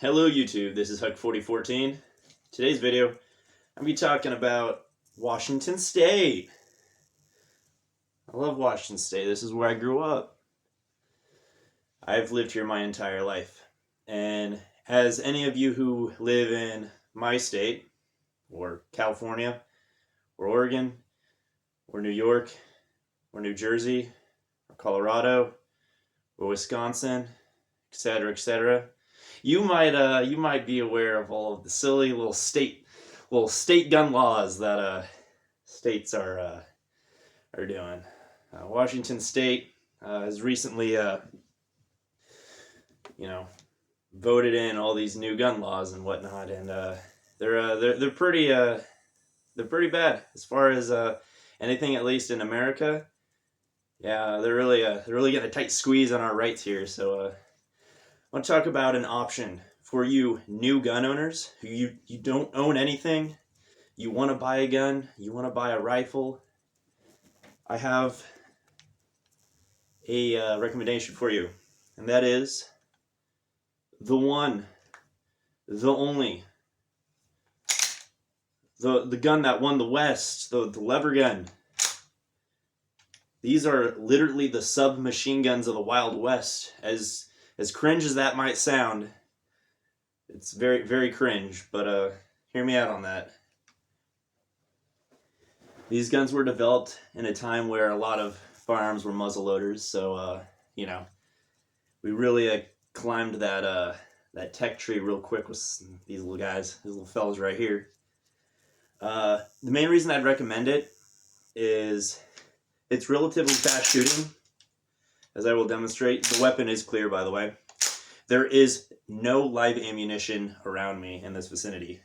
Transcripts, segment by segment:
Hello YouTube, this is Huck4014. Today's video, I'm going to be talking about Washington State. I love Washington State. This is where I grew up. I've lived here my entire life. And as any of you who live in my state, or California, or Oregon, or New York, or New Jersey, or Colorado, or Wisconsin, etc., etc., you might be aware of all of the silly little state gun laws that states are doing. Washington State has recently voted in all these new gun laws and whatnot, and they're pretty bad as far as anything, at least in America. Yeah, they're really getting a tight squeeze on our rights here. So I want to talk about an option for you new gun owners who you don't own anything, you want to buy a gun, you want to buy a rifle. I have a recommendation for you, and that is the one, the only, the gun that won the West, the lever gun. These are literally the submachine guns of the Wild West. As cringe as that might sound, it's very, very cringe, but hear me out on that. These guns were developed in a time where a lot of firearms were muzzle loaders, so we really climbed that tech tree real quick with these little guys, these little fellas right here. The main reason I'd recommend it is it's relatively fast shooting. As I will demonstrate, the weapon is clear, by the way. There is no live ammunition around me in this vicinity.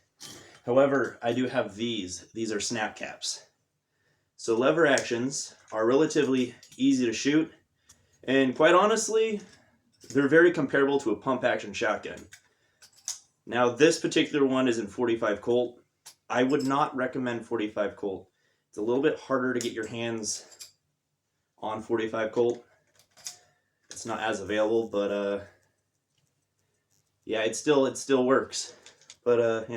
However, I do have these. These are snap caps. So lever actions are relatively easy to shoot, and quite honestly, they're very comparable to a pump action shotgun. Now, this particular one is in 45 Colt. I would not recommend 45 Colt. It's a little bit harder to get your hands on 45 Colt. It's not as available, but yeah, it still works. But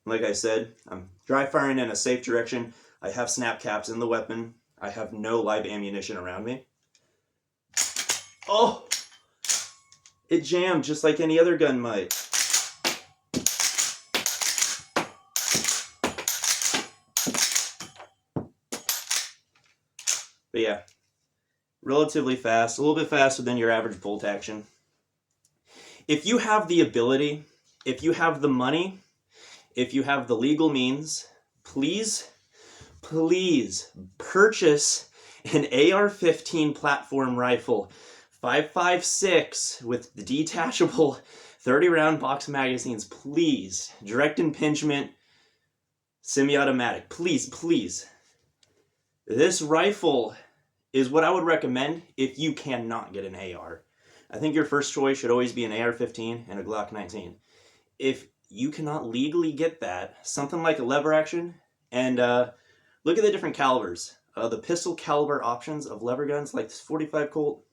like I said, I'm dry firing in a safe direction. I have snap caps in the weapon. I have no live ammunition around me. Oh, it jammed just like any other gun might. But yeah, relatively fast, a little bit faster than your average bolt action. If you have the ability, if you have the money, if you have the legal means, please purchase an AR-15 platform rifle, 5.56 with the detachable 30-round box magazines, please. Direct impingement, semi-automatic, please. This rifle is what I would recommend if you cannot get an AR. I think your first choice should always be an AR-15 and a Glock 19. If you cannot legally get that, something like a lever action, and look at the different calibers. The pistol caliber options of lever guns, like this 45 Colt,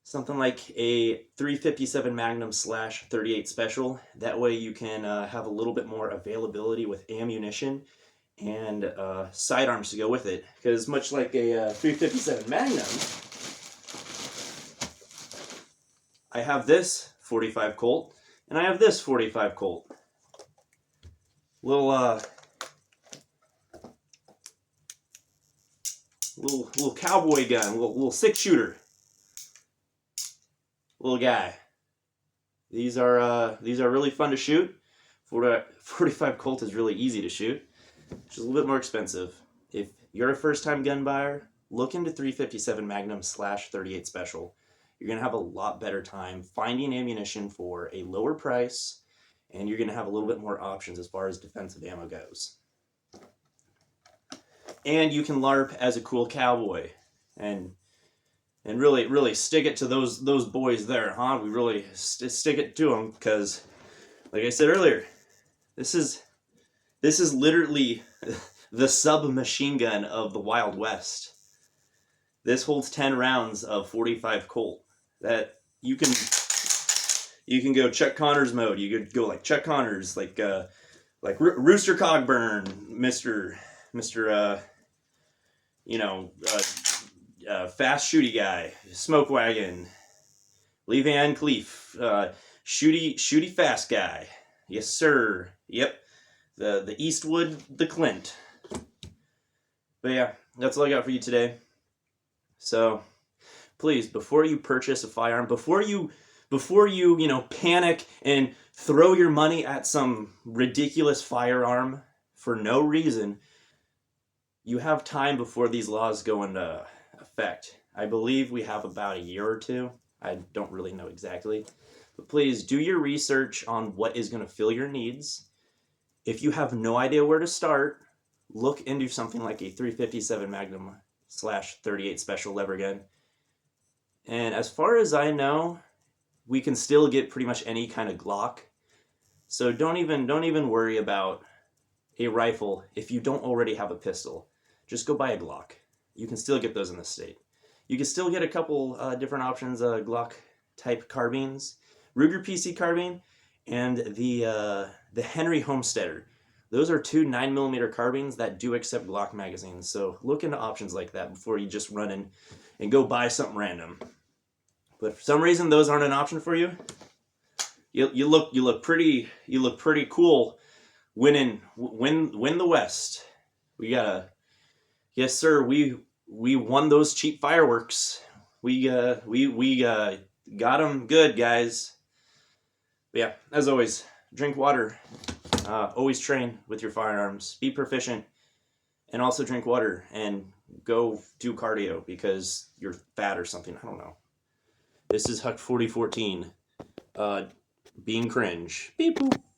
something like a 357 Magnum / 38 Special. That way you can have a little bit more availability with ammunition and sidearms to go with it. Because much like a 357 Magnum, I have this 45 Colt, and I have this 45 Colt. Little cowboy gun, little 6-shooter, little guy. These are really fun to shoot. 45 Colt is really easy to shoot, which is a little bit more expensive. If you're a first-time gun buyer, look into 357 Magnum / 38 Special. You're going to have a lot better time finding ammunition for a lower price, and you're going to have a little bit more options as far as defensive ammo goes. And you can LARP as a cool cowboy, and really stick it to those boys there, huh? We really stick it to them, because, like I said earlier, this is literally the submachine gun of the Wild West. This holds 10 rounds of 45 Colt that you can You can go Chuck Connors mode. You could go like Chuck Connors, like Rooster Cogburn, Mister you know fast shooty guy, Smoke Wagon, Lee Van Cleef, shooty fast guy. Yes sir. Yep. The Eastwood, the Clint. But yeah, that's all I got for you today. So please, before you purchase a firearm, before you panic and throw your money at some ridiculous firearm for no reason, you have time before these laws go into effect. I believe we have about a year or two. I don't really know exactly. But please do your research on what is going to fill your needs. If you have no idea where to start, look into something like a 357 Magnum /38 Special lever gun. And as far as I know, we can still get pretty much any kind of Glock. So don't even worry about a rifle if you don't already have a pistol. Just go buy a Glock. You can still get those in the state. You can still get a couple different options, Glock type carbines, Ruger PC carbine, and the Henry Homesteader. Those are two 9mm carbines that do accept Glock magazines. So look into options like that before you just run in and go buy something random. But for some reason those aren't an option for you. You look pretty cool win the West. We gotta, yes sir, we won those cheap fireworks. We got them good, guys. But yeah, as always, drink water. Always train with your firearms. Be proficient, and also drink water and go do cardio because you're fat or something. I don't know. This is Huck 4014. Being cringe. Beep boop.